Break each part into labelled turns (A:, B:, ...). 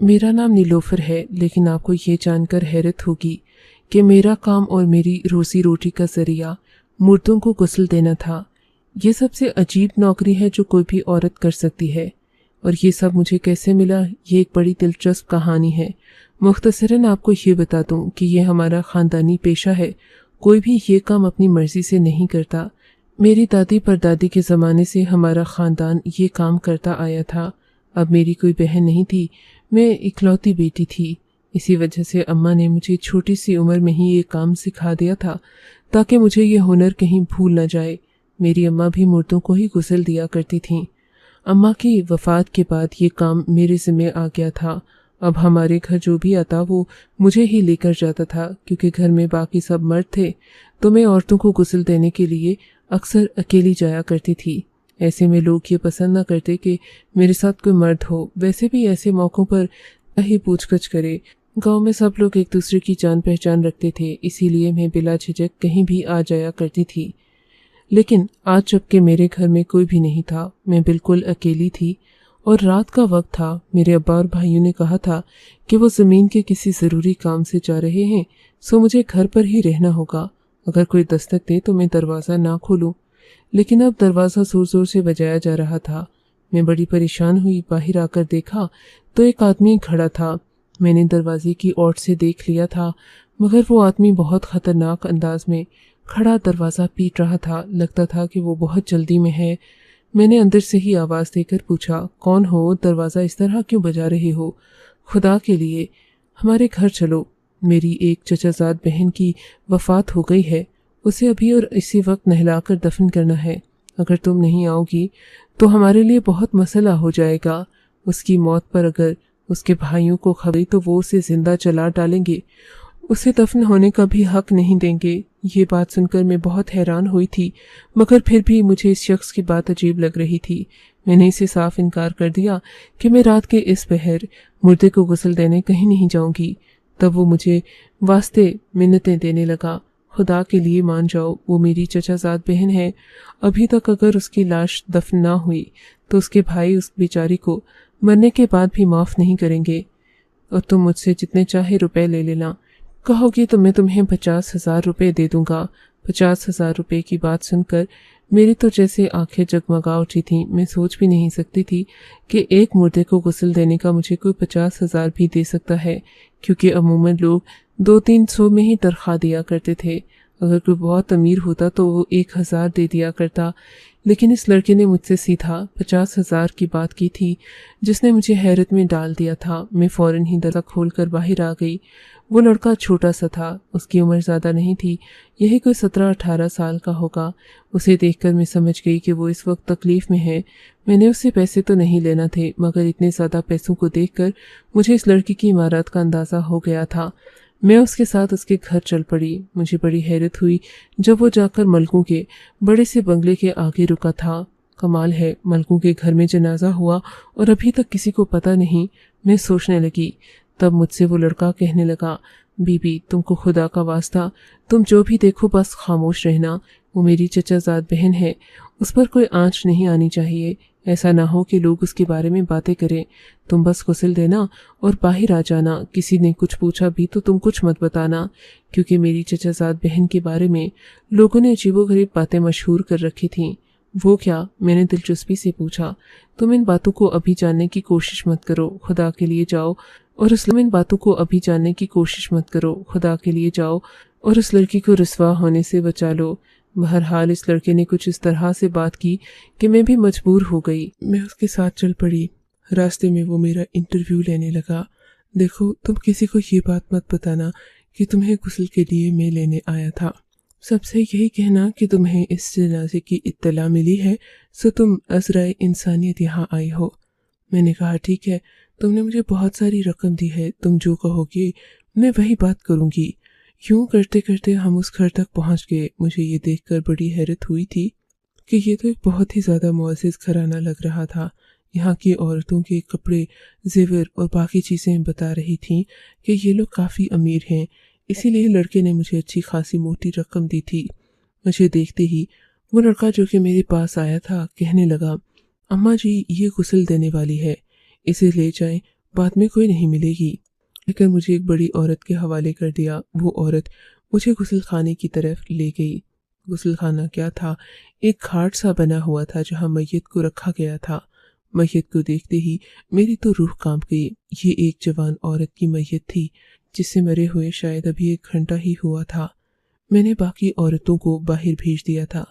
A: मेरा नाम नीलोफर है, लेकिन आपको ये जानकर हैरत होगी कि मेरा काम और मेरी रोजी रोटी का जरिया मुर्दों को गुस्ल देना था। ये सबसे अजीब नौकरी है जो कोई भी औरत कर सकती है, और ये सब मुझे कैसे मिला, ये एक बड़ी दिलचस्प कहानी है। मुख्तसरन आपको ये बता दूं कि ये हमारा ख़ानदानी पेशा है। कोई भी ये काम अपनी मर्जी से नहीं करता। मेरी दादी परदादी के ज़माने से हमारा ख़ानदान ये काम करता आया था। अब मेरी कोई बहन नहीं थी, मैं इकलौती बेटी थी। इसी वजह से अम्मा ने मुझे छोटी सी उम्र में ही ये काम सिखा दिया था, ताकि मुझे ये हुनर कहीं भूल न जाए। मेरी अम्मा भी मुर्दों को ही गुस्ल दिया करती थीं। अम्मा की वफ़ात के बाद ये काम मेरे ज़िम्मे आ गया था। अब हमारे घर जो भी आता वो मुझे ही लेकर जाता था, क्योंकि घर में बाकी सब मर्द थे, तो मैं औरतों को गुस्ल देने के लिए अक्सर अकेली जाया करती थी। ऐसे में लोग ये पसंद न करते कि मेरे साथ कोई मर्द हो। वैसे भी ऐसे मौक़ों पर ही पूछगछ करे। गांव में सब लोग एक दूसरे की जान पहचान रखते थे, इसीलिए मैं बिला झिझक कहीं भी आ जाया करती थी। लेकिन आज जबकि मेरे घर में कोई भी नहीं था, मैं बिल्कुल अकेली थी और रात का वक्त था। मेरे अब्बा और भाइयों ने कहा था कि वो ज़मीन के किसी ज़रूरी काम से जा रहे हैं, सो मुझे घर पर ही रहना होगा। अगर कोई दस्तक दे तो मैं दरवाज़ा ना खोलूं। लेकिन अब दरवाज़ा ज़ोर ज़ोर से बजाया जा रहा था। मैं बड़ी परेशान हुई। बाहर आकर देखा तो एक आदमी खड़ा था। मैंने दरवाजे की ओर से देख लिया था, मगर वो आदमी बहुत ख़तरनाक अंदाज में खड़ा दरवाज़ा पीट रहा था। लगता था कि वो बहुत जल्दी में है। मैंने अंदर से ही आवाज़ देकर पूछा, कौन हो? दरवाज़ा इस तरह क्यों बजा रहे हो? खुदा के लिए हमारे घर चलो। मेरी एक चचाजाद बहन की वफ़ात हो गई है, उसे अभी और इसी वक्त नहलाकर दफन करना है। अगर तुम नहीं आओगी तो हमारे लिए बहुत मसला हो जाएगा। उसकी मौत पर अगर उसके भाइयों को खबर तो वो उसे जिंदा जला डालेंगे, उसे दफन होने का भी हक नहीं देंगे। ये बात सुनकर मैं बहुत हैरान हुई थी, मगर फिर भी मुझे इस शख्स की बात अजीब लग रही थी। मैंने इसे साफ इनकार कर दिया कि मैं रात के इस पहर मुर्दे को गुस्ल देने कहीं नहीं जाऊंगी। तब वो मुझे वास्ते मिन्नतें देने लगा, खुदा के लिए मान जाओ, वो मेरी चचाजाद बहन है। अभी तक अगर उसकी लाश दफन ना हुई तो उसके भाई उस बेचारी को मरने के बाद भी माफ़ नहीं करेंगे। और तुम मुझसे जितने चाहे रुपए ले लेना। कहोगी तो मैं तुम्हें 50,000 रुपये दे दूंगा। 50,000 रुपये की बात सुनकर मेरी तो जैसे आंखें जगमगा उठी थीं। मैं सोच भी नहीं सकती थी कि एक मुर्दे को गुस्ल देने का मुझे कोई 50,000 भी दे सकता है, क्योंकि अमूमन लोग 200-300 में ही तनख्वाह दिया करते थे। अगर कोई बहुत अमीर होता तो वो 1,000 दे दिया करता। लेकिन इस लड़के ने मुझसे सीधा 50,000 की बात की थी, जिसने मुझे हैरत में डाल दिया था। मैं फौरन ही दरवाज़ा खोलकर बाहर आ गई। वो लड़का छोटा सा था, उसकी उम्र ज़्यादा नहीं थी, यही कोई 17-18 साल का होगा। उसे देखकर मैं समझ गई कि वो इस वक्त तकलीफ़ में है। मैंने उससे पैसे तो नहीं लेना थे, मगर इतने ज़्यादा पैसों को देखकर मुझे इस लड़की की इमारत का अंदाज़ा हो गया था। मैं उसके साथ उसके घर चल पड़ी। मुझे बड़ी हैरत हुई जब वो जाकर मलकों के बड़े से बंगले के आगे रुका था। कमाल है, मलकों के घर में जनाजा हुआ और अभी तक किसी को पता नहीं। मैं सोचने लगी। तब मुझसे वो लड़का कहने लगा, बीबी तुमको खुदा का वास्ता, तुम जो भी देखो बस खामोश रहना। वो मेरी चचाजाद बहन है, उस पर कोई आंच नहीं आनी चाहिए। ऐसा ना हो कि लोग उसके बारे में बातें करें। तुम बस गुस्ल देना और बाहर आ जाना। किसी ने कुछ पूछा भी तो तुम कुछ मत बताना, क्योंकि मेरी चचाजाद बहन के बारे में लोगों ने अजीबोगरीब बातें मशहूर कर रखी थीं। वो क्या? मैंने दिलचस्पी से पूछा। तुम इन बातों को अभी जानने की कोशिश मत करो, खुदा के लिए जाओ और इन बातों को अभी जानने की कोशिश मत करो, खुदा के लिए जाओ और उस लड़की को रुसवा होने से बचा लो। बहरहाल इस लड़के ने कुछ इस तरह से बात की कि मैं भी मजबूर हो गई। मैं उसके साथ चल पड़ी। रास्ते में वो मेरा इंटरव्यू लेने लगा। देखो, तुम किसी को ये बात मत बताना कि तुम्हें गुस्ल के लिए मैं लेने आया था। सबसे यही कहना कि तुम्हें इस जनाजे की इत्तला मिली है, सो तुम अज़राए इंसानियत यहाँ आई हो। मैंने कहा, ठीक है, तुमने मुझे बहुत सारी रकम दी है, तुम जो कहोगे मैं वही बात करूँगी। यूं करते करते हम उस घर तक पहुंच गए। मुझे ये देखकर बड़ी हैरत हुई थी कि ये तो एक बहुत ही ज़्यादा मुअज़्ज़ज़ घराना लग रहा था। यहाँ की औरतों के कपड़े, जेवर और बाकी चीज़ें बता रही थीं कि ये लोग काफ़ी अमीर हैं, इसीलिए लड़के ने मुझे अच्छी खासी मोटी रकम दी थी। मुझे देखते ही वो लड़का जो कि मेरे पास आया था कहने लगा, अम्मा जी ये गुस्ल देने वाली है, इसे ले जाएं, बाद में कोई नहीं मिलेगी। लेकिन मुझे एक बड़ी औरत के हवाले कर दिया। वो औरत मुझे गुस्ल खाने की तरफ ले गई। गुस्ल खाना क्या था? एक खाट सा बना हुआ था जहाँ मैयत को रखा गया था। मैयत को देखते ही मेरी तो रूह कांप गई। ये एक जवान औरत की मैयत थी जिससे मरे हुए शायद अभी 1 घंटा ही हुआ था। मैंने बाकी औरतों को बाहर भेज दिया था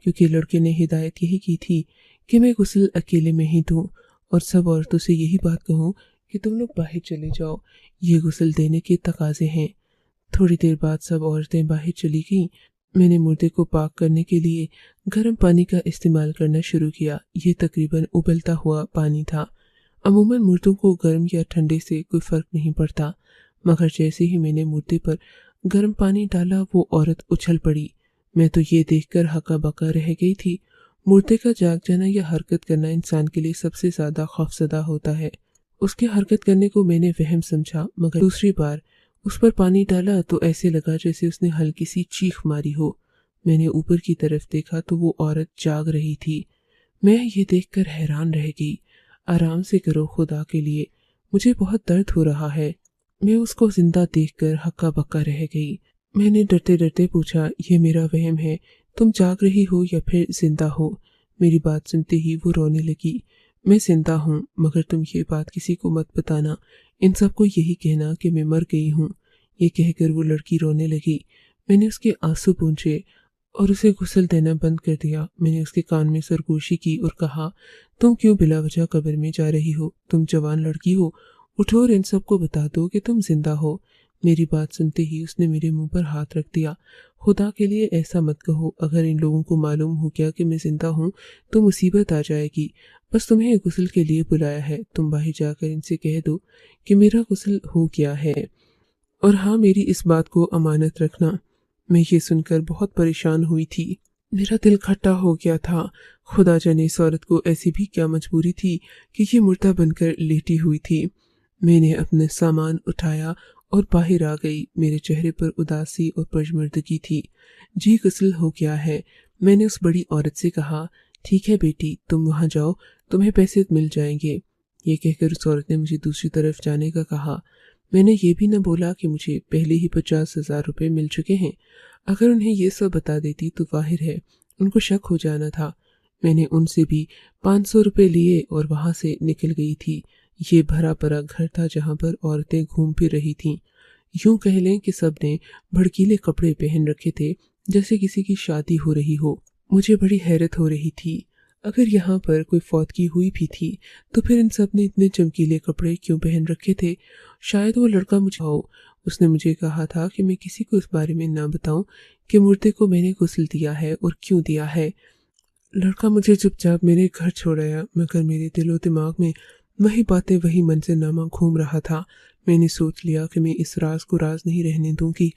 A: क्योंकि लड़के ने हिदायत यही की थी कि मैं गुस्ल अकेले में ही दूं और सब औरतों से यही बात कहूं कि तुम लोग बाहर चले जाओ, ये गुस्ल देने के तकाजे हैं। थोड़ी देर बाद सब औरतें बाहर चली गईं। मैंने मुर्दे को पाक करने के लिए गर्म पानी का इस्तेमाल करना शुरू किया। ये तकरीबन उबलता हुआ पानी था। अमूमन मुर्दों को गर्म या ठंडे से कोई फर्क नहीं पड़ता, मगर जैसे ही मैंने मुर्दे पर गर्म पानी डाला वो औरत उछल पड़ी। मैं तो ये देखकर हक्का बक्का रह गई थी। मुर्दे का जाग जाना या हरकत करना इंसान के लिए सबसे ज्यादा खौफजदा होता है। उसके हरकत करने को मैंने वहम समझा, मगर दूसरी बार उस पर पानी डाला तो ऐसे लगा जैसे उसने हल्की सी चीख मारी हो। मैंने ऊपर की तरफ देखा तो वो औरत जाग रही थी। मैं ये देखकर हैरान रह गई। आराम से करो खुदा के लिए, मुझे बहुत दर्द हो रहा है। मैं उसको जिंदा देखकर हक्का बक्का रह गई। मैंने डरते डरते पूछा, ये मेरा वहम है, तुम जाग रही हो या फिर जिंदा हो? मेरी बात सुनते ही वो रोने लगी। मैं जिंदा हूँ, मगर तुम ये बात किसी को मत बताना। इन सबको यही कहना कि मैं मर गई हूँ। ये कहकर वो लड़की रोने लगी। मैंने उसके आंसू पोंछे और उसे गुस्ल देना बंद कर दिया। मैंने उसके कान में सरगोशी की और कहा, तुम क्यों बिला वजह कब्र में जा रही हो? तुम जवान लड़की हो, उठो और इन सबको बता दो कि तुम जिंदा हो। मेरी बात सुनते ही उसने मेरे मुंह पर हाथ रख दिया। खुदा के लिए ऐसा मत कहो, अगर इन लोगों को मालूम हो गया कि मैं जिंदा हूँ तो मुसीबत आ जाएगी। बस तुम्हें गुस्ल के लिए बुलाया है, तुम बाहर जाकर इनसे कह दो कि मेरा गुस्ल हो गया है, और हाँ, मेरी इस बात को अमानत रखना। मैं ये सुनकर बहुत परेशान हुई थी। मेरा दिल खट्टा हो गया था। खुदा जाने इस औरत को ऐसी भी क्या मजबूरी थी कि ये मुर्दा बनकर लेटी हुई थी। मैंने अपने सामान उठाया और बाहर आ गई। मेरे चेहरे पर उदासी और पशमर्दगी थी। जी, गुस्ल हो गया है। मैंने उस बड़ी औरत से कहा, ठीक है बेटी, तुम वहां जाओ, तुम्हें पैसे मिल जाएंगे। ये कहकर उस औरत ने मुझे दूसरी तरफ जाने का कहा। मैंने ये भी न बोला कि मुझे पहले ही 50,000 रुपये मिल चुके हैं। अगर उन्हें ये सब बता देती तो जाहिर है उनको शक हो जाना था। मैंने उनसे भी 500 रुपये लिए और वहां से निकल गई थी। ये भरा पड़ा घर था जहां पर औरतें घूम फिर रही थीं। यूं कह लें कि सब ने भड़कीले कपड़े पहन रखे थे, जैसे किसी की शादी हो रही हो। मुझे बड़ी हैरत हो रही थी। अगर यहाँ पर कोई फौतगी हुई भी थी तो फिर इन सब ने इतने चमकीले कपड़े क्यों पहन रखे थे? शायद वो लड़का मुझे हो। उसने मुझे कहा था कि मैं किसी को इस बारे में ना बताऊं कि मुर्दे को मैंने गुस्ल दिया है और क्यों दिया है। लड़का मुझे चुपचाप मेरे घर छोड़ आया, मगर मेरे दिलो दिमाग में वही बातें, वही मंजरनामा घूम रहा था। मैंने सोच लिया कि मैं इस राज को राज नहीं रहने दूंगी,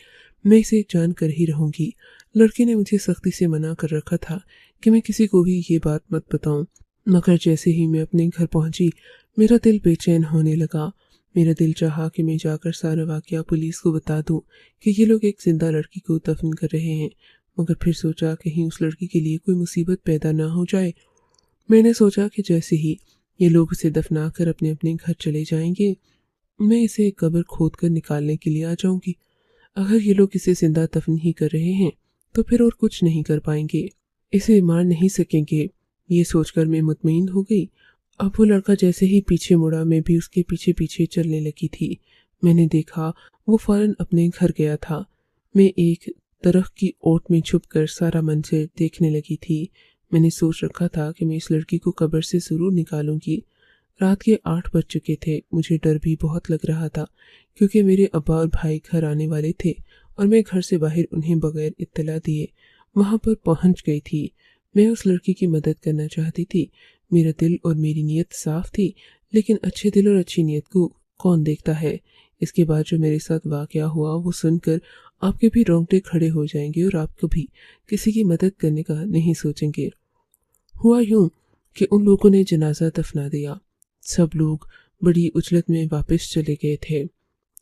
A: मैं इसे जान कर ही रहूंगी। लड़के ने मुझे सख्ती से मना कर रखा था कि मैं किसी को भी ये बात मत बताऊं, मगर जैसे ही मैं अपने घर पहुंची मेरा दिल बेचैन होने लगा। मेरा दिल चाहा कि मैं जाकर सारा वाकया पुलिस को बता दूं कि ये लोग एक जिंदा लड़की को दफन कर रहे हैं, मगर फिर सोचा कहीं उस लड़की के लिए कोई मुसीबत पैदा ना हो जाए। मैंने सोचा कि जैसे ही ये लोग उसे दफना कर अपने अपने घर चले जाएंगे, मैं इसे कब्र खोद कर निकालने के लिए आ जाऊंगी। अगर ये लोग इसे जिंदा दफन ही कर रहे हैं तो फिर और कुछ नहीं कर पाएंगे, इसे मार नहीं सकेंगे। ये सोचकर मैं मुतमईन हो गई। अब वो लड़का जैसे ही पीछे मुड़ा, मैं भी उसके पीछे पीछे चलने लगी थी। मैंने देखा वो फौरन अपने घर गया था। मैं एक दरख्त की ओट में छुपकर सारा मंजर देखने लगी थी। मैंने सोच रखा था कि मैं इस लड़की को कब्र से जरूर निकालूंगी। रात के 8 बज चुके थे। मुझे डर भी बहुत लग रहा था क्योंकि मेरे अब्बा और भाई घर आने वाले थे और मैं घर से बाहर उन्हें बगैर इत्तला दिए वहां पर पहुंच गई थी। मैं उस लड़की की मदद करना चाहती थी। मेरा दिल और मेरी नीयत साफ थी, लेकिन अच्छे दिल और अच्छी नीयत को कौन देखता है। इसके बाद जो मेरे साथ वाकया हुआ वो सुनकर आपके भी रोंगटे खड़े हो जाएंगे और आप कभी किसी की मदद करने का नहीं सोचेंगे। हुआ यूं कि उन लोगों ने जनाजा दफना दिया। सब लोग बड़ी उजलत में वापस चले गए थे।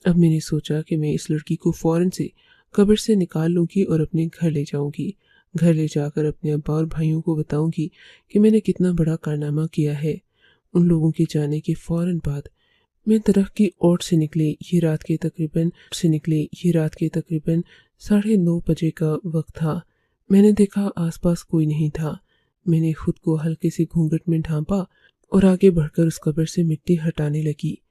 A: अब मैंने सोचा कि मैं इस लड़की को फौरन से कब्र से निकाल लूंगी और अपने घर ले जाऊंगी। घर ले जाकर अपने अब्बा और भाइयों को बताऊंगी कि मैंने कितना बड़ा कारनामा किया है। उन लोगों के जाने के फौरन बाद मैं दरख्त की ओट से निकले। ये रात के तकरीबन 9:30 बजे का वक्त था। मैंने देखा आसपास कोई नहीं था। मैंने खुद को हल्के से घूंघट में ढांपा और आगे बढ़कर उस कब्र से मिट्टी हटाने लगी।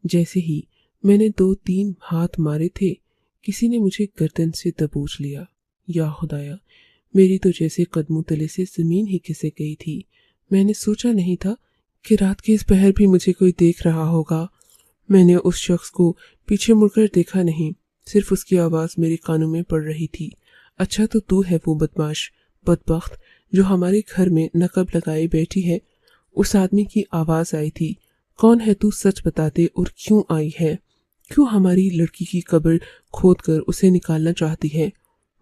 A: जैसे ही मैंने 2-3 हाथ मारे थे, किसी ने मुझे गर्दन से दबोच लिया। या खुदाया, मेरी तो जैसे कदमों तले से जमीन ही खिसक गई थी। मैंने सोचा नहीं था कि रात के इस पहर भी मुझे कोई देख रहा होगा। मैंने उस शख्स को पीछे मुड़कर देखा नहीं, सिर्फ उसकी आवाज़ मेरे कानों में पड़ रही थी। अच्छा तो तू है वो बदमाश, बदबख्त जो हमारे घर में नकब लगाए बैठी है। उस आदमी की आवाज़ आई थी। कौन है तू, सच बता दे, और क्यों आई है? क्यों हमारी लड़की की कब्र खोद कर उसे निकालना चाहती है?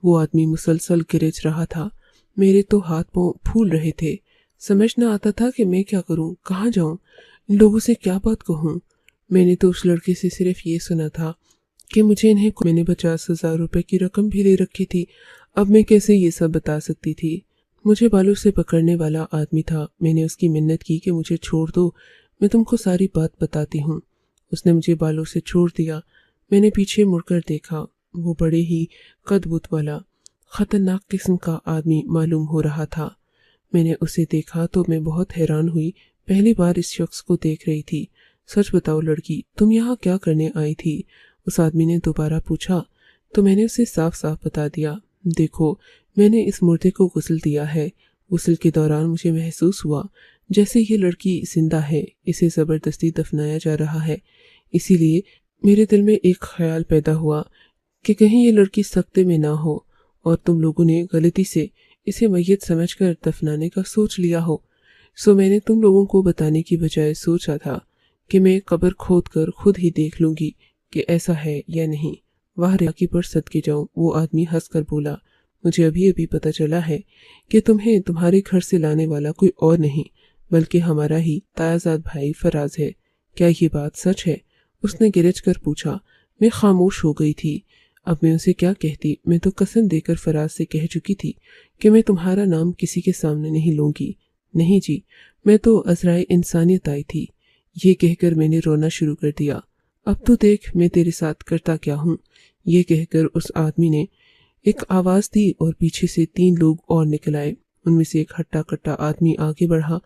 A: वो आदमी मुसलसल गिरज रहा था। मेरे तो हाथ पांव फूल रहे थे। समझ न आता था कि मैं क्या करूं, कहाँ जाऊं, इन लोगों से क्या बात कहूं। मैंने तो उस लड़के से सिर्फ ये सुना था कि मैंने 50,000 रुपए की रकम भी ले रखी थी। अब मैं कैसे ये सब बता सकती थी? मुझे बालों से पकड़ने वाला आदमी था। मैंने उसकी मिन्नत की कि मुझे छोड़ दो, मैं तुमको सारी बात बताती हूँ। उसने मुझे बालों से छोड़ दिया। मैंने पीछे मुड़कर देखा। वो बड़े ही कद-बुत वाला खतरनाक किस्म का आदमी मालूम हो रहा था। मैंने उसे देखा तो मैं बहुत हैरान हुई। पहली बार इस शख्स को देख रही थी। सच बताओ लड़की, तुम यहाँ क्या करने आई थी? उस आदमी ने दोबारा पूछा। तो मैंने उसे साफ साफ बता दिया। देखो, मैंने इस मुर्दे को गुस्ल दिया है। गुस्ल के दौरान मुझे महसूस हुआ जैसे ये लड़की जिंदा है, इसे जबरदस्ती दफनाया जा रहा है। इसीलिए मेरे दिल में एक ख्याल पैदा हुआ कि कहीं ये लड़की सख्ते में ना हो और तुम लोगों ने गलती से इसे मैयत समझकर दफनाने का सोच लिया हो। सो मैंने तुम लोगों को बताने की बजाय सोचा था कि मैं कब्र खोद कर खुद ही देख लूंगी कि ऐसा है या नहीं। वाह रे पर सदके जाऊं, वो आदमी हंसकर बोला। मुझे अभी अभी पता चला है कि तुम्हें तुम्हारे घर से लाने वाला कोई और नहीं बल्कि हमारा ही तायाजाद भाई फराज है। क्या ये बात सच है? उसने गिरज कर पूछा। मैं खामोश हो गई थी। अब मैं उसे क्या कहती? मैं तो कसम देकर फराज से कह चुकी थी कि मैं तुम्हारा नाम किसी के सामने नहीं लूंगी। नहीं जी, मैं तो अजराए इंसानियत आई थी। ये कहकर मैंने रोना शुरू कर दिया। अब तो देख मैं तेरे साथ करता क्या हूँ। ये कहकर उस आदमी ने एक आवाज दी और पीछे से 3 लोग और निकल आए। उनमें से एक हट्टा कट्टा आदमी आगे बढ़ा।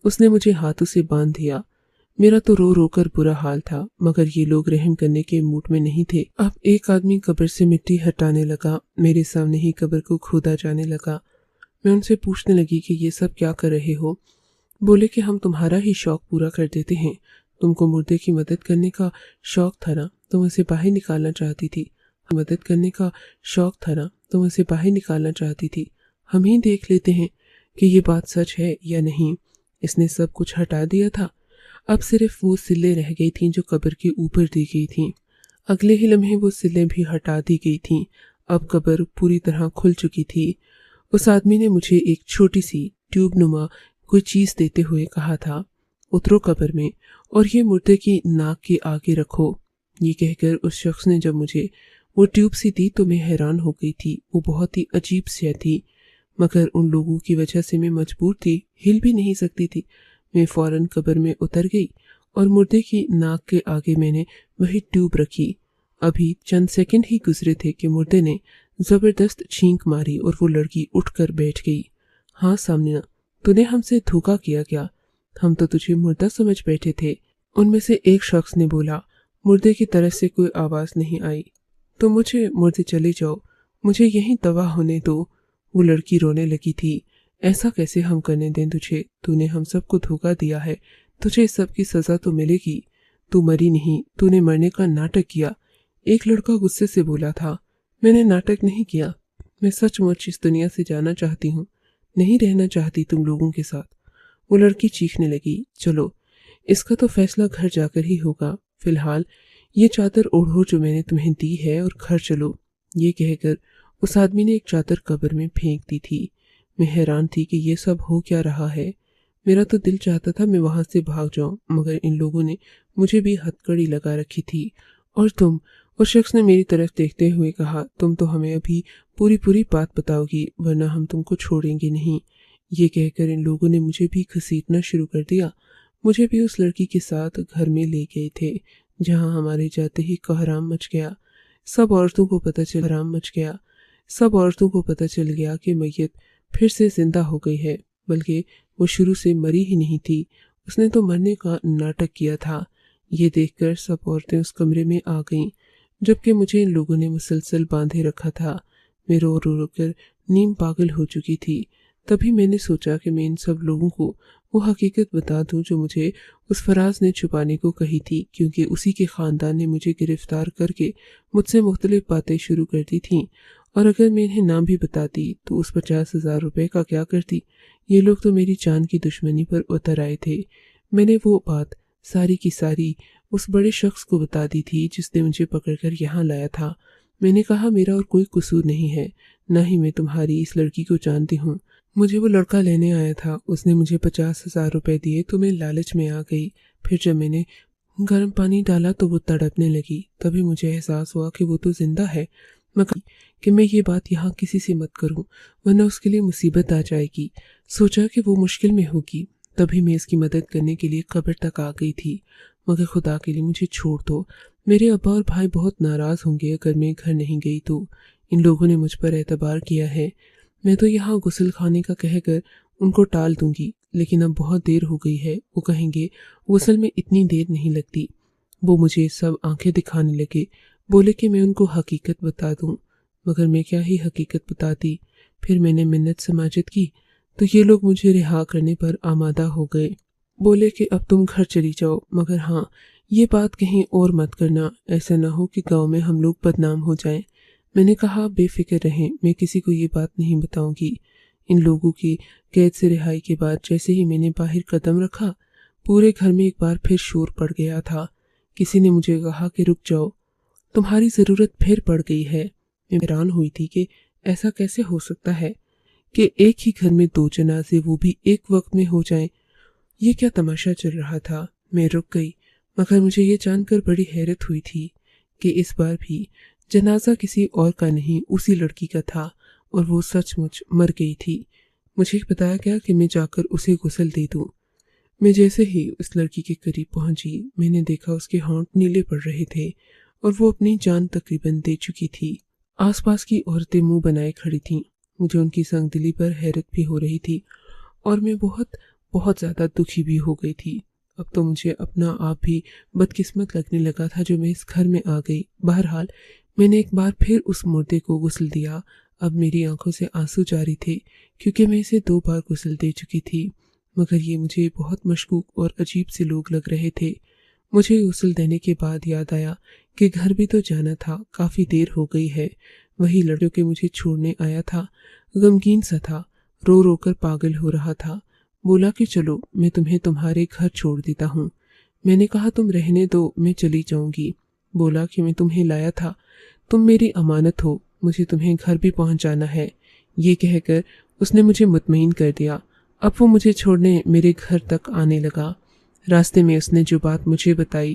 A: उसने मुझे हाथों से बांध दिया। मेरा तो रो रो कर बुरा हाल था, मगर ये लोग रहम करने के मूड में नहीं थे। अब एक आदमी कब्र से मिट्टी हटाने लगा। मेरे सामने ही कब्र को खोदा जाने लगा। मैं उनसे पूछने लगी कि ये सब क्या कर रहे हो? बोले कि हम तुम्हारा ही शौक पूरा कर देते हैं। तुमको मुर्दे की मदद करने का शौक था ना, तुम उसे बाहर निकालना चाहती थी। मदद करने का शौक था ना, तुम उसे बाहर निकालना चाहती थी। हम ही देख लेते हैं कि ये बात सच है या नहीं। इसने सब कुछ हटा दिया था। अब सिर्फ वो सिल्लें रह गई थीं जो कब्र के ऊपर दी गई थीं। अगले ही लम्हे वो सिल्लें भी हटा दी गई थीं। अब कब्र पूरी तरह खुल चुकी थी। उस आदमी ने मुझे एक छोटी सी ट्यूब नुमा कोई चीज देते हुए कहा था, उतरो कब्र में और ये मुर्दे की नाक के आगे रखो। ये कहकर उस शख्स ने जब मुझे वो ट्यूब सी दी तो मैं हैरान हो गई थी। वो बहुत ही अजीब सी थी, मगर उन लोगों की वजह से मैं मजबूर थी, हिल भी नहीं सकती थी। मैं फौरन कब्र में उतर गई और मुर्दे की नाक के आगे मैंने वही ट्यूब रखी। अभी चंद सेकंड ही गुजरे थे कि मुर्दे ने जबरदस्त छींक मारी और वो लड़की उठकर बैठ गई। हाँ सामने, तूने हमसे धोखा किया क्या? हम तो तुझे मुर्दा समझ बैठे थे। उनमें से एक शख्स ने बोला। मुर्दे की तरफ से कोई आवाज नहीं आई। तो मुर्दे चले जाओ, मुझे यहीं तबाह होने दो। वो लड़की रोने लगी थी। ऐसा कैसे हम करने दें तुझे? तूने हम सबको धोखा दिया है, तुझे इस सब की सजा तो मिलेगी। तू मरी नहीं, तूने मरने का नाटक किया। एक लड़का गुस्से से बोला था। मैंने नाटक नहीं किया, मैं सचमुच इस दुनिया से जाना चाहती हूँ, नहीं रहना चाहती तुम लोगों के साथ। वो लड़की चीखने लगी। चलो, इसका तो फैसला घर जाकर ही होगा। फिलहाल ये चादर ओढ़ो जो मैंने तुम्हें दी है और घर चलो। ये कहकर उस आदमी ने एक चादर कब्र में फेंक दी थी। मैं हैरान थी कि ये सब हो क्या रहा है। मेरा तो दिल चाहता था मैं वहां से भाग जाऊं, मगर इन लोगों ने मुझे भी हथकड़ी लगा रखी थी। और तुम, उस शख्स ने मेरी तरफ देखते हुए कहा, तुम तो हमें अभी पूरी पूरी बात बताओगी, वरना हम तुमको छोड़ेंगे नहीं। ये कहकर इन लोगों ने मुझे भी घसीटना शुरू कर दिया। مجھے بھی اس لڑکی کے ساتھ گھر میں لے گئے تھے، جہاں ہمارے جاتے ہی کوہرام مچ گیا۔ سب عورتوں کو پتہ چل گیا کہ میت پھر سے زندہ ہو گئی ہے، بلکہ وہ شروع سے مری ہی نہیں تھی، اس نے تو مرنے کا ناٹک کیا تھا۔ یہ دیکھ کر سب عورتیں اس کمرے میں آ گئیں، جبکہ مجھے ان لوگوں نے مسلسل باندھے رکھا تھا۔ میں رو رو کر نیم پاگل ہو چکی تھی۔ تبھی میں نے سوچا کہ میں ان سب لوگوں کو وہ حقیقت بتا دوں جو مجھے اس فراز نے چھپانے کو کہی تھی، کیونکہ اسی کے خاندان نے مجھے گرفتار کر کے مجھ سے مختلف باتیں شروع کر دی تھیں، اور اگر میں انہیں نام بھی بتاتی تو اس 50,000 روپے کا کیا کرتی؟ یہ لوگ تو میری جان کی دشمنی پر اتر آئے تھے۔ میں نے وہ بات ساری کی ساری اس بڑے شخص کو بتا دی تھی جس نے مجھے پکڑ کر یہاں لایا تھا۔ میں نے کہا میرا اور کوئی قصور نہیں ہے، نہ ہی میں تمہاری اس لڑکی کو جانتی ہوں۔ مجھے وہ لڑکا لینے آیا تھا، اس نے مجھے 50,000 روپے دیے تو میں لالچ میں آ گئی۔ پھر جب میں نے گرم پانی ڈالا تو وہ تڑپنے لگی۔ تبھی مجھے احساس ہوا کہ وہ تو زندہ ہے، مگر کہ میں یہ بات یہاں کسی سے مت کروں ورنہ اس کے لیے مصیبت آ جائے گی۔ سوچا کہ وہ مشکل میں ہوگی، تبھی میں اس کی مدد کرنے کے لیے قبر تک آ گئی تھی۔ مگر خدا کے لیے مجھے چھوڑ دو، میرے ابا اور بھائی بہت ناراض ہوں گے اگر میں گھر نہیں گئی تو۔ ان لوگوں نے مجھ پر اعتبار کیا ہے، میں تو یہاں غسل خانے کا کہہ کر ان کو ٹال دوں گی، لیکن اب بہت دیر ہو گئی ہے، وہ کہیں گے غسل میں اتنی دیر نہیں لگتی۔ وہ مجھے سب آنکھیں دکھانے لگے، بولے کہ میں ان کو حقیقت بتا دوں، مگر میں کیا ہی حقیقت بتاتی۔ پھر میں نے منت سماجت کی تو یہ لوگ مجھے رہا کرنے پر آمادہ ہو گئے، بولے کہ اب تم گھر چلی جاؤ، مگر ہاں یہ بات کہیں اور مت کرنا، ایسا نہ ہو کہ گاؤں میں ہم لوگ بدنام ہو جائیں۔ میں نے کہا بے فکر رہیں، میں کسی کو یہ بات نہیں بتاؤں گی۔ ان لوگوں کی قید سے رہائی کے بعد جیسے ہی میں نے باہر قدم رکھا، پورے گھر میں ایک بار پھر شور پڑ گیا تھا۔ کسی نے مجھے کہا کہ رک جاؤ، تمہاری ضرورت پھر پڑ گئی ہے۔ میں حیران ہوئی تھی کہ ایسا کیسے ہو سکتا ہے کہ ایک ہی گھر میں 2 جنازے وہ بھی ایک وقت میں ہو جائیں۔ یہ کیا تماشا چل رہا تھا؟ میں رک گئی، مگر مجھے یہ جان کر بڑی حیرت ہوئی تھی کہ اس بار بھی جنازہ کسی اور کا نہیں، اسی لڑکی کا تھا، اور وہ سچ مچ مر گئی تھی۔ مجھے بتایا گیا کہ میں جا کر اسے غسل دے دوں۔ میں جیسے ہی اس لڑکی کے قریب پہنچی، میں نے دیکھا اس کے ہونٹ نیلے پڑ رہے تھے اور وہ اپنی جان تقریباً دے چکی تھی۔ آس پاس کی عورتیں منہ بنائے کھڑی تھیں، مجھے ان کی سنگ دلی پر حیرت بھی ہو رہی تھی، اور میں بہت زیادہ دکھی بھی ہو گئی تھی۔ اب تو مجھے اپنا آپ بھی بدقسمت لگنے لگا تھا جو میں اس گھر میں آ گئی۔ بہرحال میں نے ایک بار پھر اس مردے کو غسل دیا۔ اب میری آنکھوں سے آنسو جاری تھے کیونکہ میں اسے 2 بار غسل دے چکی تھی، مگر یہ مجھے بہت مشکوک اور عجیب سے لوگ لگ رہے تھے۔ مجھے غسل دینے کے بعد یاد آیا کہ گھر بھی تو جانا تھا، کافی دیر ہو گئی ہے۔ وہی لڑکیوں کے مجھے چھوڑنے آیا تھا، غمگین سا تھا، رو رو کر پاگل ہو رہا تھا، بولا کہ چلو میں تمہیں تمہارے گھر چھوڑ دیتا ہوں۔ میں نے کہا تم رہنے دو، میں چلی جاؤں گی۔ بولا کہ میں تمہیں لایا تھا، تم میری امانت ہو، مجھے تمہیں گھر بھی پہنچانا ہے۔ یہ کہہ کر اس نے مجھے مطمئن کر دیا۔ اب وہ مجھے چھوڑنے میرے گھر تک آنے لگا۔ راستے میں اس نے جو بات مجھے بتائی،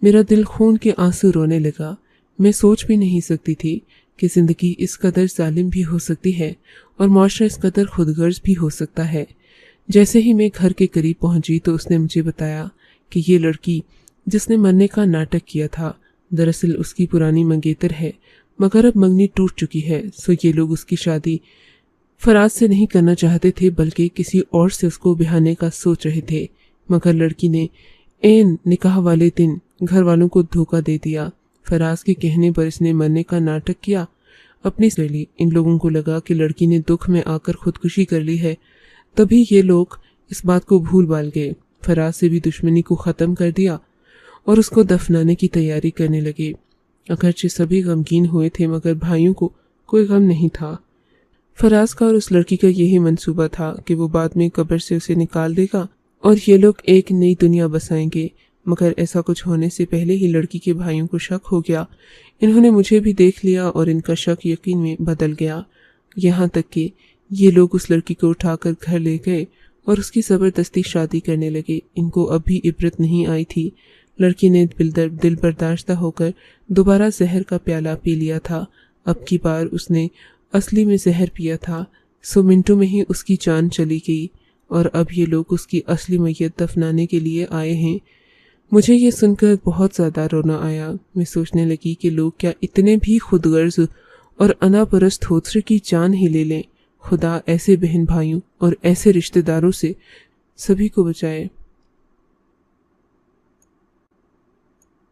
A: میرا دل خون کے آنسو رونے لگا۔ میں سوچ بھی نہیں سکتی تھی کہ زندگی اس قدر ظالم بھی ہو سکتی ہے اور معاشرہ اس قدر خود غرض بھی ہو سکتا ہے۔ جیسے ہی میں گھر کے قریب پہنچی تو اس نے مجھے بتایا کہ یہ لڑکی جس نے مرنے کا ناٹک کیا تھا دراصل اس کی پرانی منگیتر ہے، مگر اب منگنی ٹوٹ چکی ہے، سو یہ لوگ اس کی شادی فراز سے نہیں کرنا چاہتے تھے بلکہ کسی اور سے اس کو بہانے کا سوچ رہے تھے، مگر لڑکی نے عین نکاح والے دن گھر والوں کو دھوکہ دے دیا۔ فراز کے کہنے پر اس نے مرنے کا ناٹک کیا، اپنی سہیلی۔ ان لوگوں کو لگا کہ لڑکی نے دکھ میں آ کر خودکشی کر لی ہے، تبھی یہ لوگ اس بات کو بھول بھال گئے، فراز سے بھی دشمنی کو ختم کر دیا اور اس کو دفنانے کی تیاری کرنے لگے۔ اگرچہ سبھی غمگین ہوئے تھے مگر بھائیوں کو کوئی غم نہیں تھا۔ فراز کا اور اس لڑکی کا یہی منصوبہ تھا کہ وہ بعد میں قبر سے اسے نکال دے گا اور یہ لوگ ایک نئی دنیا بسائیں گے، مگر ایسا کچھ ہونے سے پہلے ہی لڑکی کے بھائیوں کو شک ہو گیا۔ انہوں نے مجھے بھی دیکھ لیا اور ان کا شک یقین میں بدل گیا، یہاں تک کہ یہ لوگ اس لڑکی کو اٹھا کر گھر لے گئے اور اس کی زبردستی شادی کرنے لگے۔ ان کو اب بھی عبرت نہیں آئی تھی۔ لڑکی نے دل برداشتہ ہو کر دوبارہ زہر کا پیالہ پی لیا تھا۔ اب کی بار اس نے اصلی میں زہر پیا تھا، سو منٹوں میں ہی اس کی جان چلی گئی۔ اور اب یہ لوگ اس کی اصلی میت دفنانے کے لیے آئے ہیں۔ مجھے یہ سن کر بہت زیادہ رونا آیا۔ میں سوچنے لگی کہ لوگ کیا اتنے بھی خود غرض اور انا پرست دوسرے کی جان ہی لے لیں۔ خدا ایسے بہن بھائیوں اور ایسے رشتہ داروں سے سبھی کو بچائے۔